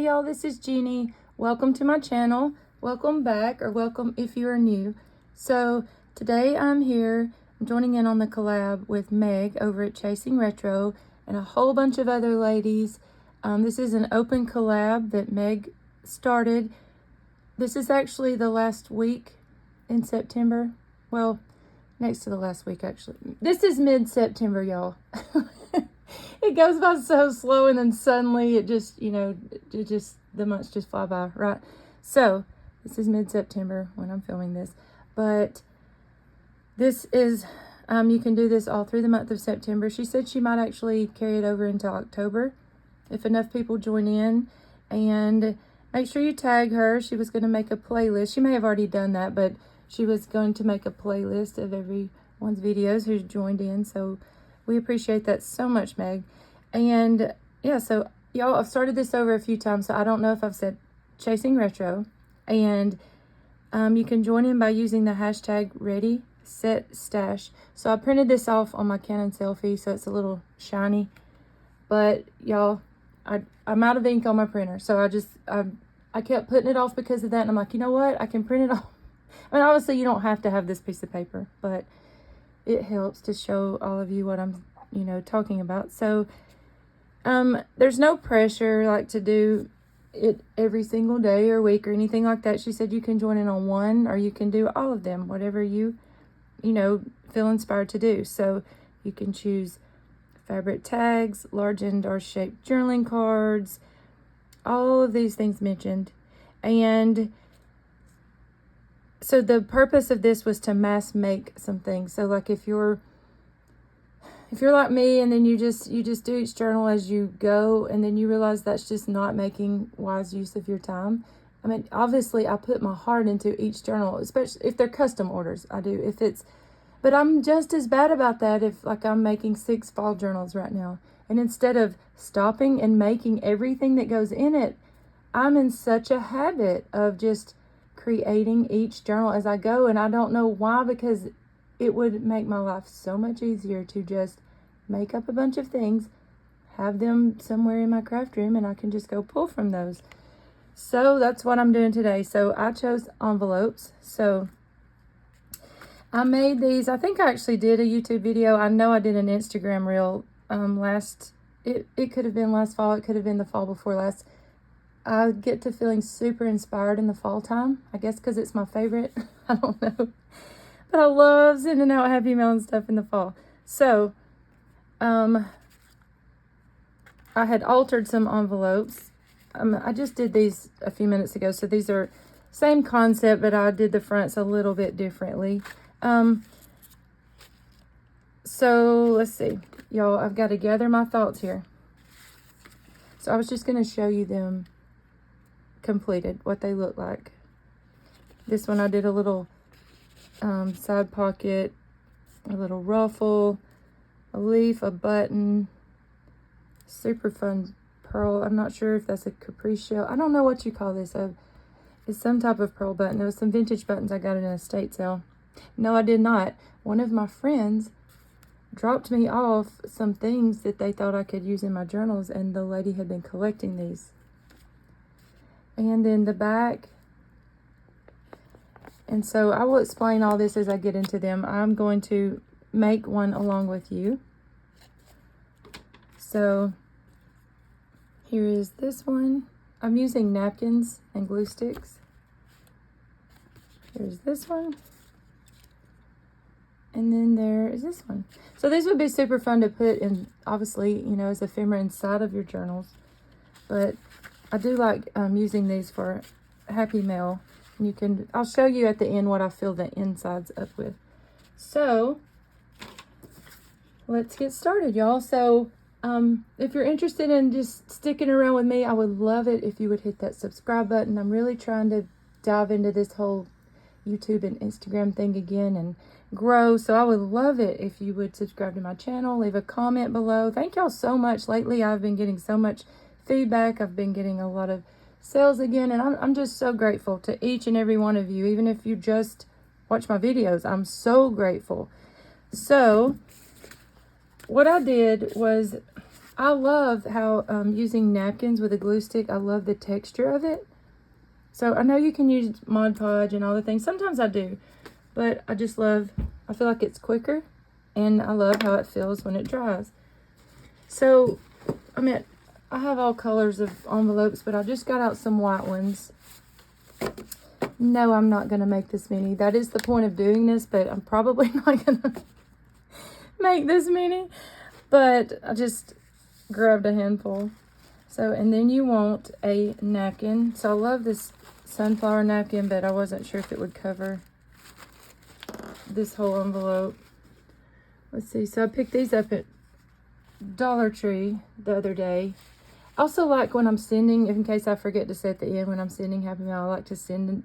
y'all, this is Jeannie. Welcome to my channel. Welcome back, or welcome if you are new. So today I'm here, I'm joining in on the collab with Meg over at Chasing Retro and a whole bunch of other ladies. This is an open collab that Meg started. This is actually the last week in September. Well, next to the last week actually. This is mid-September, y'all. It goes by so slow, and then suddenly it just, the months just fly by, right? So this is mid-September when I'm filming this, but this is, you can do this all through the month of September. She said she might actually carry it over into October if enough people join in, and make sure you tag her. She was going to make a playlist. She may have already done that, but she was going to make a playlist of everyone's videos who's joined in, so we appreciate that so much, Meg. And yeah, so y'all, I've started this over a few times, so I don't know if I've said Chasing Retro. And you can join in by using the hashtag #ReadySetStash. So I printed this off on my Canon selfie, so it's a little shiny. But y'all, I'm out of ink on my printer, so I kept putting it off because of that. And I'm like, you know what? I can print it off. I mean, obviously you don't have to have this piece of paper, but it helps to show all of you what I'm, talking about. So there's no pressure like to do it every single day or week or anything like that. She said you can join in on one, or you can do all of them, whatever you feel inspired to do. So you can choose fabric tags, large indoor shaped journaling cards, all of these things mentioned. And so the purpose of this was to mass make some things. So like if you're like me, and then you just do each journal as you go, and then you realize that's just not making wise use of your time. I mean, obviously I put my heart into each journal, especially if they're custom orders. I do. But I'm just as bad about that if like I'm making 6 fall journals right now. And instead of stopping and making everything that goes in it, I'm in such a habit of just creating each journal as I go. And I don't know why, because it would make my life so much easier to just make up a bunch of things, have them somewhere in my craft room, and I can just go pull from those. So that's what I'm doing today. So I chose envelopes. So I made these. I think I actually did a YouTube video. I know I did an Instagram reel it could have been last fall. It could have been the fall before last. I get to feeling super inspired in the fall time. I guess because it's my favorite. I don't know. But I love sending out happy mail and stuff in the fall. So, I had altered some envelopes. I just did these a few minutes ago. So these are same concept, but I did the fronts a little bit differently. So let's see. Y'all, I've got to gather my thoughts here. So I was just going to show you them completed, what they look like. This one I did a little side pocket, a little ruffle, a leaf, a button, super fun pearl. I'm not sure if that's a caprice shell. I don't know what you call this. It's some type of pearl button. There was some vintage buttons I got at an estate sale. No, I did not. One of my friends dropped me off some things that they thought I could use in my journals, and the lady had been collecting these. And then the back. And so I will explain all this as I get into them. I'm going to make one along with you. So here is this one. I'm using napkins and glue sticks. Here's this one. And then there is this one. So these would be super fun to put in, obviously, as ephemera inside of your journals. But I do like using these for happy mail. And I'll show you at the end what I fill the insides up with. So let's get started, y'all. So if you're interested in just sticking around with me, I would love it if you would hit that subscribe button. I'm really trying to dive into this whole YouTube and Instagram thing again and grow. So I would love it if you would subscribe to my channel, leave a comment below. Thank y'all so much. Lately, I've been getting so much feedback. I've been getting a lot of sales again, and I'm just so grateful to each and every one of you. Even if you just watch my videos, I'm so grateful. So what I did was I love how using napkins with a glue stick, I love the texture of it. So I know you can use Mod Podge and all the things. Sometimes I do, but I just love, I feel like it's quicker, and I love how it feels when it dries. So, I mean, I have all colors of envelopes, but I just got out some white ones. No, I'm not going to make this many. That is the point of doing this, but I'm probably not going to make this many. But I just grabbed a handful. So, and then you want a napkin. So I love this sunflower napkin, but I wasn't sure if it would cover this whole envelope. Let's see. So I picked these up at Dollar Tree the other day. Also, like when I'm sending, in case I forget to say at the end, when I'm sending Happy Mail, I like to send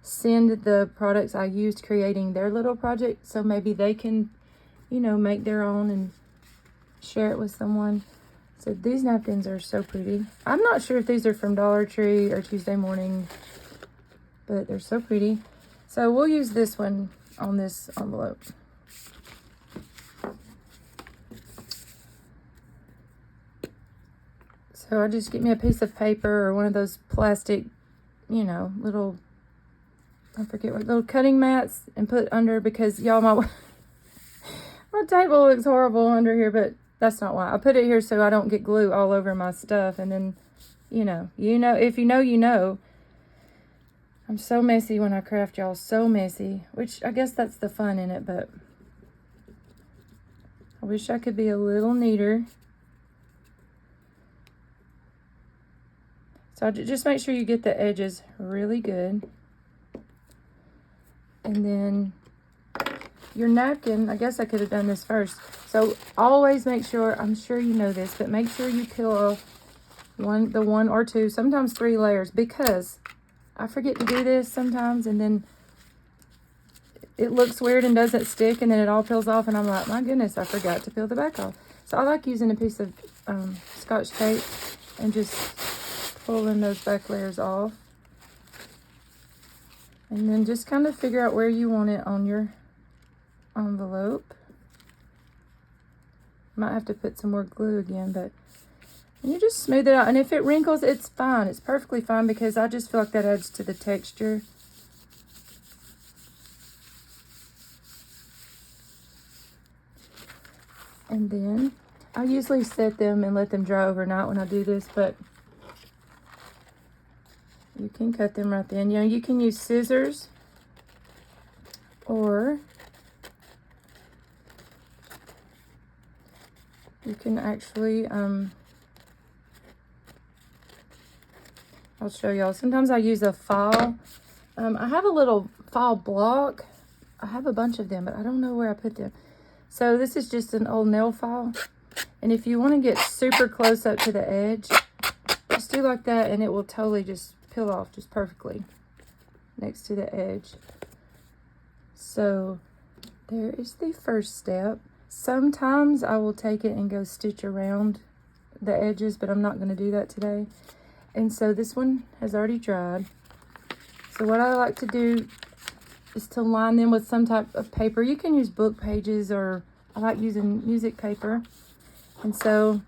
the products I used creating their little project, so maybe they can, you know, make their own and share it with someone. So these napkins are so pretty. I'm not sure if these are from Dollar Tree or Tuesday Morning, but they're so pretty. So we'll use this one on this envelope. So I just get me a piece of paper or one of those plastic, you know, little, I forget what, little cutting mats, and put under, because y'all, my table looks horrible under here, but that's not why. I put it here so I don't get glue all over my stuff. And then, you know, if you know, you know. I'm so messy when I craft, y'all, so messy, which I guess that's the fun in it, but I wish I could be a little neater. So just make sure you get the edges really good. And then your napkin, I guess I could have done this first. So always make sure, I'm sure you know this, but make sure you peel off the one or two, sometimes 3 layers, because I forget to do this sometimes, and then it looks weird and doesn't stick, and then it all peels off, and I'm like, my goodness, I forgot to peel the back off. So I like using a piece of Scotch tape and just pulling those back layers off. And then just kind of figure out where you want it on your envelope. Might have to put some more glue again, but you just smooth it out. And if it wrinkles, it's fine. It's perfectly fine, because I just feel like that adds to the texture. And then I usually set them and let them dry overnight when I do this, but you can cut them right then. You know, you can use scissors, or you can actually, I'll show y'all. Sometimes I use a file. I have a little file block. I have a bunch of them, but I don't know where I put them. So this is just an old nail file. And if you want to get super close up to the edge, just do like that, and it will totally just peel off just perfectly next to the edge. So there is the first step. Sometimes I will take it and go stitch around the edges, but I'm not going to do that today. And so this one has already dried. So what I like to do is to line them with some type of paper. You can use book pages, or I like using music paper. And so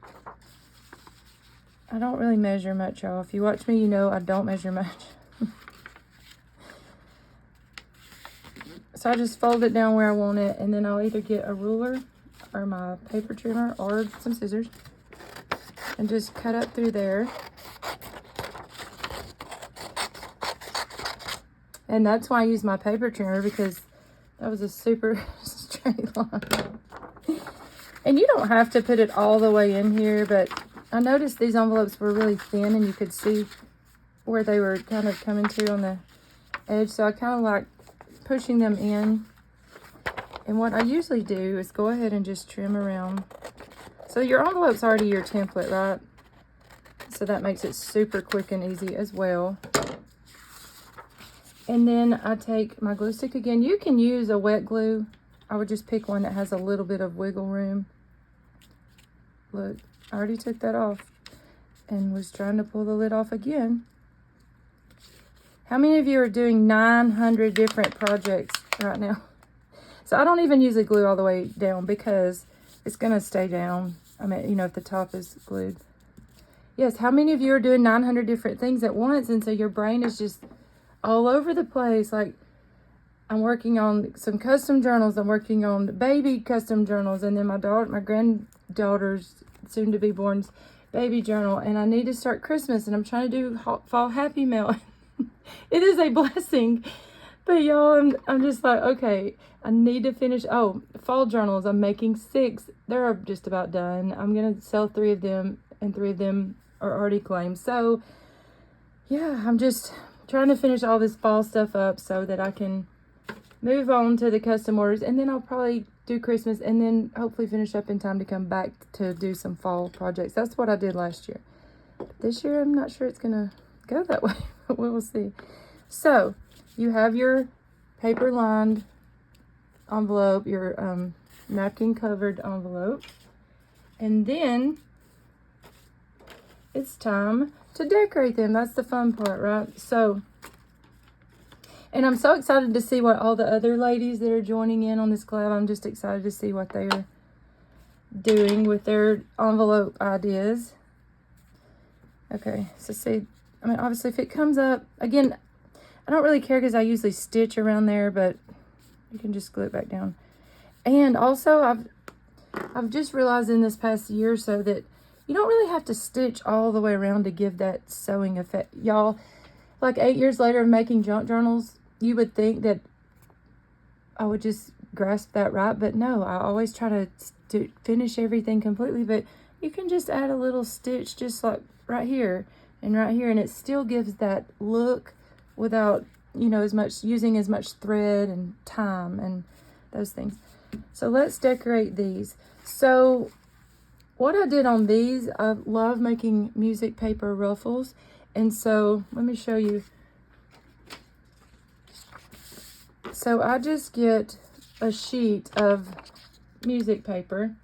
I don't really measure much, y'all. If you watch me, you know I don't measure much. So I just fold it down where I want it, and then I'll either get a ruler or my paper trimmer or some scissors and just cut up through there. And that's why I use my paper trimmer, because that was a super straight line. And you don't have to put it all the way in here, but I noticed these envelopes were really thin, and you could see where they were kind of coming to on the edge. So I kind of like pushing them in. And what I usually do is go ahead and just trim around. So your envelope's already your template, right? So that makes it super quick and easy as well. And then I take my glue stick again. You can use a wet glue. I would just pick one that has a little bit of wiggle room. Look, I already took that off and was trying to pull the lid off again. How many of you are doing 900 different projects right now? So I don't even usually glue all the way down, because it's going to stay down. I mean, you know, if the top is glued. Yes, how many of you are doing 900 different things at once, and so your brain is just all over the place? Like, I'm working on some custom journals. I'm working on baby custom journals, and then my granddaughter's soon-to-be-born's baby journal, and I need to start Christmas, and I'm trying to do fall happy mail. It is a blessing, but y'all, I'm just like, okay, I need to finish. Oh, fall journals. I'm making 6. They're just about done. I'm gonna sell 3 of them, and 3 of them are already claimed. So yeah, I'm just trying to finish all this fall stuff up so that I can move on to the custom orders, and then I'll probably do Christmas, and then hopefully finish up in time to come back to do some fall projects. That's what I did last year. But this year, I'm not sure it's gonna go that way, but we'll see. So you have your paper lined envelope, your napkin covered envelope, and then it's time to decorate them. That's the fun part, right? So, and I'm so excited to see what all the other ladies that are joining in on this collab, I'm just excited to see what they're doing with their envelope ideas. Okay, so see, I mean, obviously if it comes up, again, I don't really care because I usually stitch around there, but you can just glue it back down. And also, I've just realized in this past year or so that you don't really have to stitch all the way around to give that sewing effect. Y'all, like 8 years later of making junk journals, you would think that I would just grasp that right, but no, I always try to finish everything completely, but you can just add a little stitch just like right here, and it still gives that look without, you know, using as much thread and time and those things. So let's decorate these. So what I did on these, I love making music paper ruffles, and so let me show you. So I just get a sheet of music paper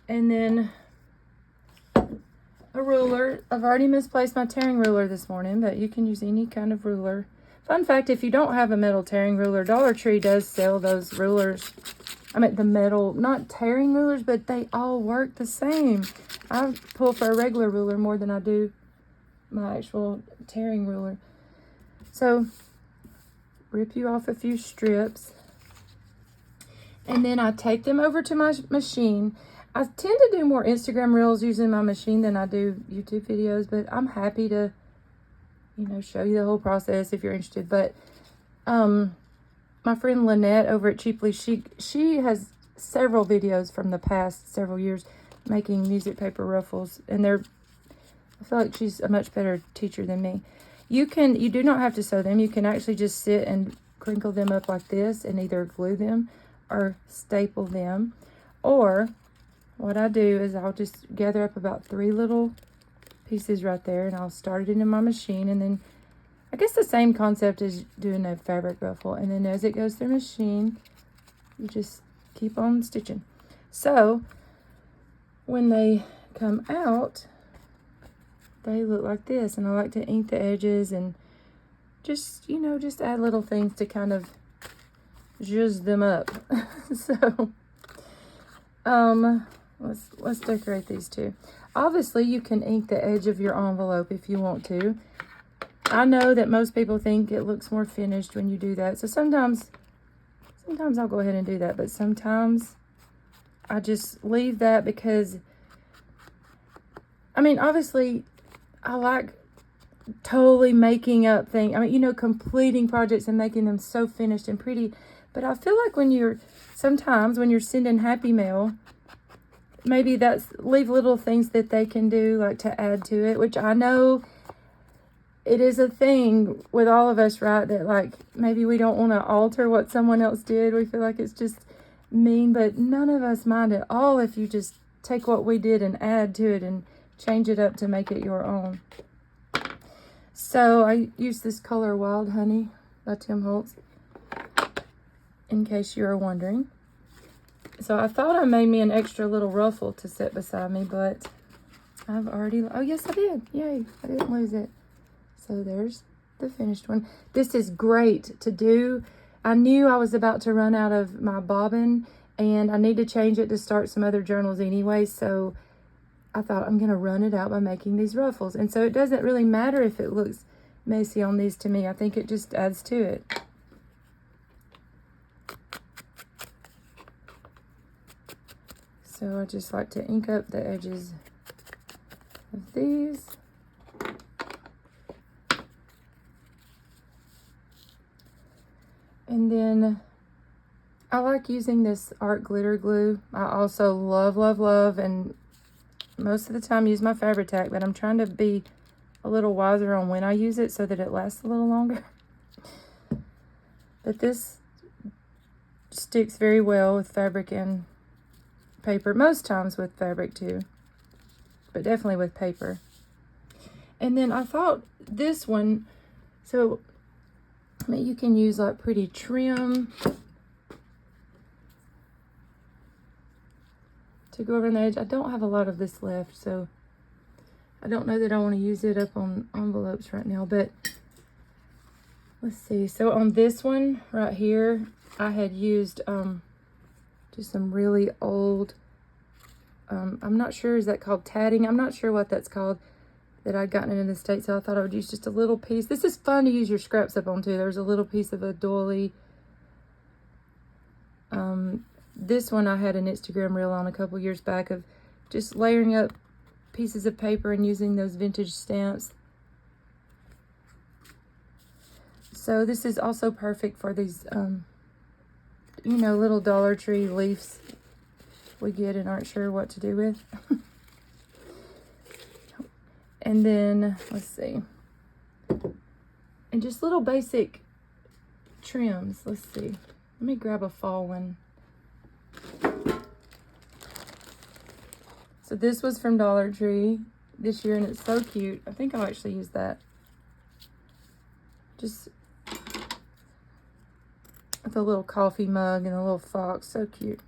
and then a ruler. I've already misplaced my tearing ruler this morning, but you can use any kind of ruler. Fun fact, if you don't have a metal tearing ruler, Dollar Tree does sell those rulers. I mean, the metal, not tearing rulers, but they all work the same. I pull for a regular ruler more than I do my actual tearing ruler. So rip you off a few strips, and then I take them over to my machine. I tend to do more Instagram reels using my machine than I do YouTube videos, but I'm happy to, you know, show you the whole process if you're interested. But my friend Lynette over at Cheaply, she has several videos from the past several years making music paper ruffles, and I feel like she's a much better teacher than me. You do not have to sew them. You can actually just sit and crinkle them up like this and either glue them or staple them. Or what I do is I'll just gather up about 3 little pieces right there, and I'll start it into my machine, and then I guess the same concept as doing a fabric ruffle. And then as it goes through machine, you just keep on stitching. So when they come out, they look like this, and I like to ink the edges and just, you know, just add little things to kind of zhuzh them up. So let's decorate these two. Obviously you can ink the edge of your envelope if you want to. I know that most people think it looks more finished when you do that, so sometimes I'll go ahead and do that, but sometimes I just leave that because, I mean, obviously I like totally making up things. I mean, you know, completing projects and making them so finished and pretty. But I feel like sometimes when you're sending happy mail, maybe leave little things that they can do, like to add to it, which I know it is a thing with all of us, right? That like maybe we don't want to alter what someone else did. We feel like it's just mean, but none of us mind at all if you just take what we did and add to it and change it up to make it your own. So I use this color Wild Honey by Tim Holtz, in case you're wondering. So I thought I made me an extra little ruffle to set beside me, but I've already, oh yes I did, yay, I didn't lose it. So there's the finished one. This is great to do. I knew I was about to run out of my bobbin and I need to change it to start some other journals anyway, so I thought I'm going to run it out by making these ruffles. And so it doesn't really matter if it looks messy on these to me. I think it just adds to it. So I just like to ink up the edges of these. And then I like using this art glitter glue. I also love, and most of the time use my Fabri-Tac, but I'm trying to be a little wiser on when I use it so that it lasts a little longer. But this sticks very well with fabric and paper, most times with fabric too, but definitely with paper. And then I thought this one, so I mean, you can use like pretty trim to go over the edge. I don't have a lot of this left, so I don't know that I want to use it up on envelopes right now, but let's see. So on this one right here, I had used just some really old, I'm not sure, is that called tatting? I'm not sure what that's called, that I'd gotten in the States, so I thought I would use just a little piece. This is fun to use your scraps up on too. There's a little piece of a doily. This one I had an Instagram reel on a couple years back of just layering up pieces of paper and using those vintage stamps. So this is also perfect for these, you know, little Dollar Tree leaves we get and aren't sure what to do with. And then, let's see. And just little basic trims. Let's see. Let me grab a fall one. So this was from Dollar Tree this year, and it's so cute. I think I'll actually use that. Just with a little coffee mug and a little fox. So cute.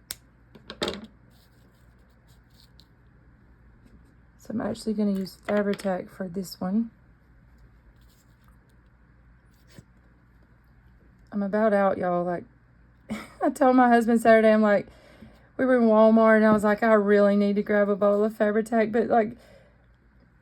So I'm actually going to use Fabri-Tac for this one. I'm about out, y'all. Like, I told my husband Saturday, I'm like, we were in Walmart, and I was like, I really need to grab a bowl of Fabri-Tac, but like,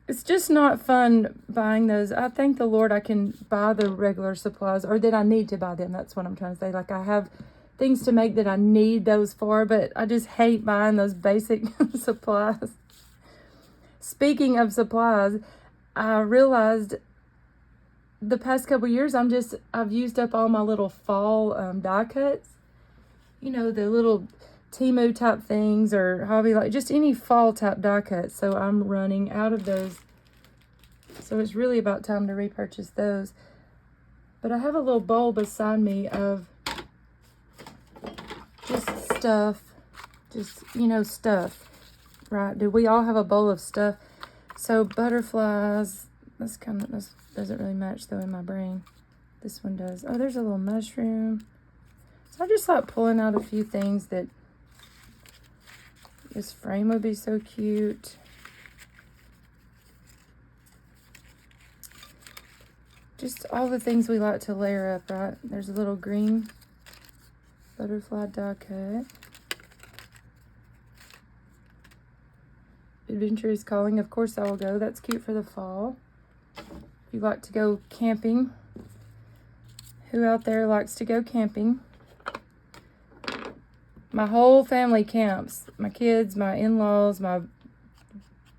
it's just not fun buying those. I thank the Lord I can buy the regular supplies, or that I need to buy them. That's what I'm trying to say. Like, I have things to make that I need those for, but I just hate buying those basic supplies. Speaking of supplies, I realized the past couple years I've used up all my little fall die cuts. You know, the little Temu type things, or Hobby, like just any fall type die cuts. So I'm running out of those. So it's really about time to repurchase those. But I have a little bowl beside me of just stuff. Just, you know, stuff. Right? Do we all have a bowl of stuff? So butterflies, this doesn't really match though in my brain. This one does. Oh, there's a little mushroom. So I just like pulling out a few things that this frame would be so cute. Just all the things we like to layer up, right? There's a little green butterfly die cut. Adventure is calling. Of course I will go. That's cute for the fall. If you like to go camping. Who out there likes to go camping? My whole family camps. My kids, my in-laws, my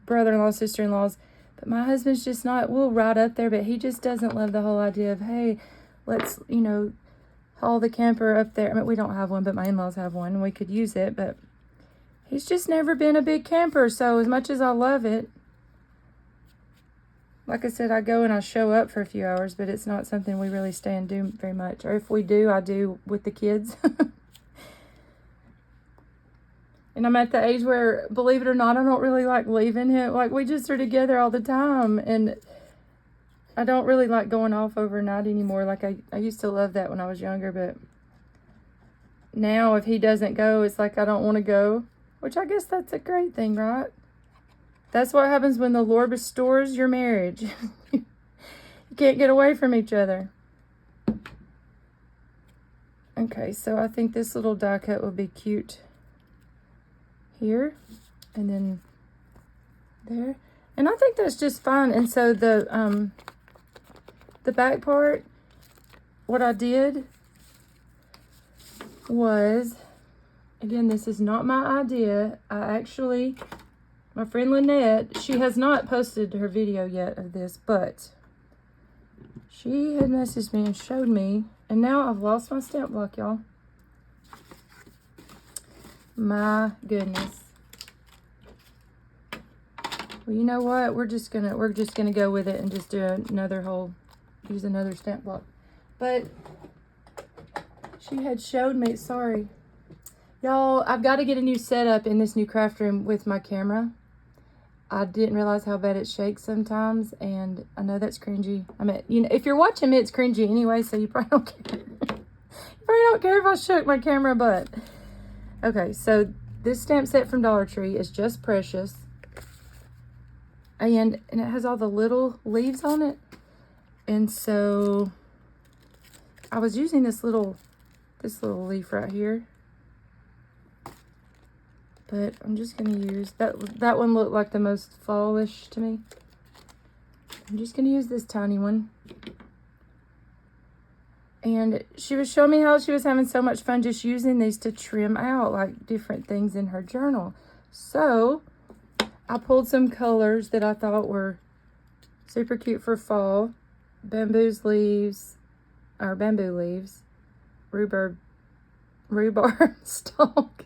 brother-in-law, sister-in-laws. But my husband's just not, we'll ride up there, but he just doesn't love the whole idea of, hey, let's, you know, haul the camper up there. I mean, we don't have one, but my in-laws have one, and we could use it, but he's just never been a big camper, so as much as I love it, like I said, I go and I show up for a few hours, but it's not something we really stay and do very much. Or if we do, I do with the kids. And I'm at the age where, believe it or not, I don't really like leaving him. Like, we just are together all the time, and I don't really like going off overnight anymore. Like, I used to love that when I was younger, but now if he doesn't go, it's like I don't want to go. Which I guess that's a great thing, right? That's what happens when the Lord restores your marriage. You can't get away from each other. Okay, so I think this little die cut will be cute here and then there. And I think that's just fine. And so the back part, what I did was, again, this is not my idea. My friend Lynette, she has not posted her video yet of this, but she had messaged me and showed me, and now I've lost my stamp block, y'all. My goodness. Well, you know what? We're just gonna go with it and just do use another stamp block. But she had showed me, sorry. Y'all, I've got to get a new setup in this new craft room with my camera. I didn't realize how bad it shakes sometimes, and I know that's cringy. I mean, you know, if you're watching me, it's cringy anyway, so you probably don't care. You probably don't care if I shook my camera butt. Okay, so this stamp set from Dollar Tree is just precious. And it has all the little leaves on it. And so I was using this little leaf right here. But I'm just going to use, that one looked like the most fallish to me. I'm just going to use this tiny one. And she was showing me how she was having so much fun just using these to trim out like different things in her journal. So I pulled some colors that I thought were super cute for fall. Bamboo leaves, rhubarb stalk,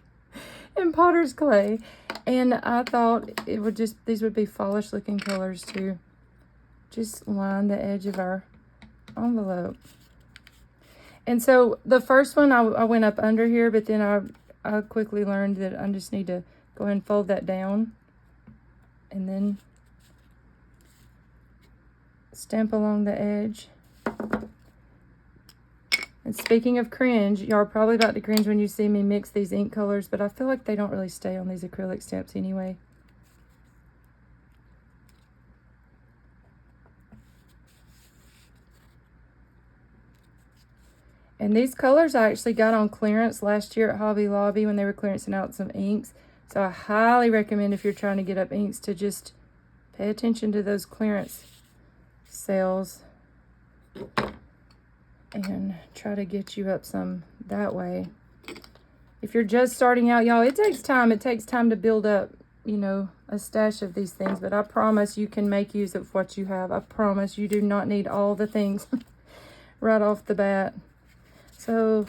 and potter's clay. And I thought these would be fallish looking colors to just line the edge of our envelope. And so the first one I went up under here, but then I quickly learned that I just need to go ahead and fold that down and then stamp along the edge. And speaking of cringe, y'all are probably about to cringe when you see me mix these ink colors, but I feel like they don't really stay on these acrylic stamps anyway. And these colors I actually got on clearance last year at Hobby Lobby when they were clearancing out some inks. So I highly recommend, if you're trying to get up inks, to just pay attention to those clearance sales and try to get you up some that way. If you're just starting out, y'all, it takes time. It takes time to build up, you know, a stash of these things. But I promise you can make use of what you have. I promise you do not need all the things right off the bat. So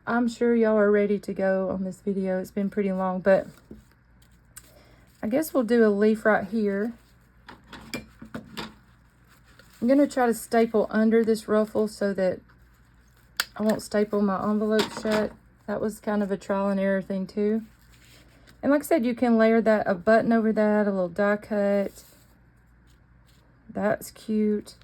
I'm sure y'all are ready to go on this video. It's been pretty long, but I guess we'll do a leaf right here. I'm going to try to staple under this ruffle so that I won't staple my envelope shut. That was kind of a trial and error thing too. And like I said, you can layer a button over that, a little die cut. That's cute.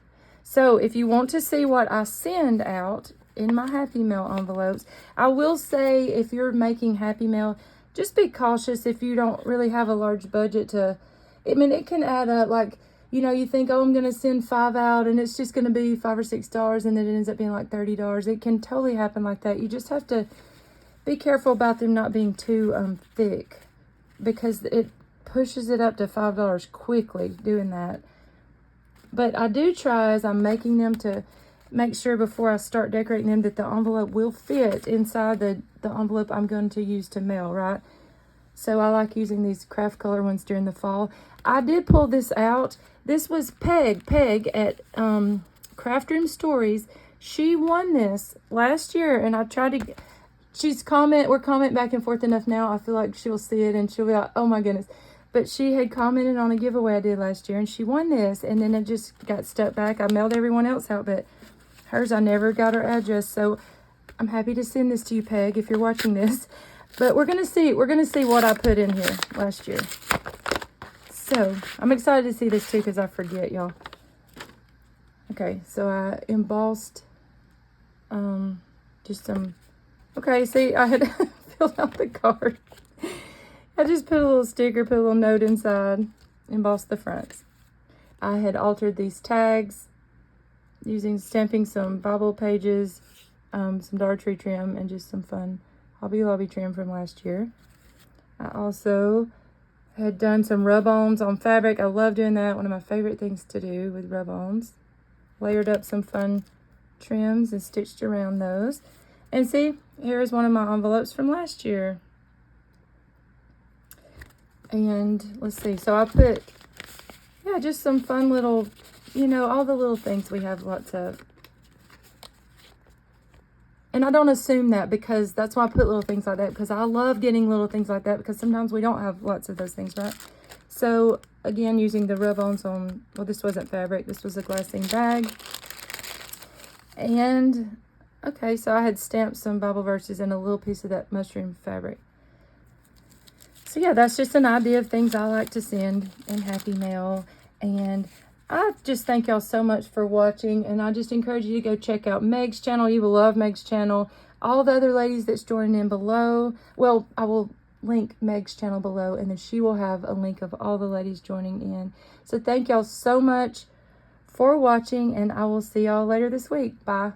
So if you want to see what I send out in my Happy Mail envelopes, I will say, if you're making Happy Mail, just be cautious if you don't really have a large budget to, I mean, it can add up. Like, you know, you think, oh, I'm going to send 5 out and it's just going to be $5 or $6, and then it ends up being like $30. It can totally happen like that. You just have to be careful about them not being too thick, because it pushes it up to $5 quickly doing that. But I do try, as I'm making them, to make sure before I start decorating them that the envelope will fit inside the envelope I'm going to use to mail, right? So I like using these craft color ones during the fall. I did pull this out. This was Peg at Craft Room Stories. She won this last year, and I tried to, we're commenting back and forth enough now. I feel like she'll see it and she'll be like, oh my goodness. But she had commented on a giveaway I did last year, and she won this, and then it just got stuck back. I mailed everyone else out, but hers, I never got her address. So I'm happy to send this to you, Peg, if you're watching this. But we're gonna see what I put in here last year. So I'm excited to see this too, because I forget, y'all. Okay, so I embossed just some. Okay, see, I had filled out the card. I just put a little sticker, put a little note inside, embossed the fronts. I had altered these tags stamping some Bible pages, some Dollar Tree trim, and just some fun Hobby Lobby trim from last year. I also had done some rub-ons on fabric. I love doing that. One of my favorite things to do with rub-ons. Layered up some fun trims and stitched around those. And see, here's one of my envelopes from last year. And let's see, so I put, yeah, just some fun little, you know, all the little things we have lots of. And I don't assume that, because that's why I put little things like that, because I love getting little things like that, because sometimes we don't have lots of those things, right? So again, using the rub-ons on, well, this wasn't fabric, this was a glassine bag. And okay, so I had stamped some Bible verses in a little piece of that mushroom fabric. So yeah, that's just an idea of things I like to send in Happy Mail. And I just thank y'all so much for watching, and I just encourage you to go check out Meg's channel. You will love Meg's channel. All the other ladies that's joining in below, well, I will link Meg's channel below, and then she will have a link of all the ladies joining in. So thank y'all so much for watching, and I will see y'all later this week. Bye.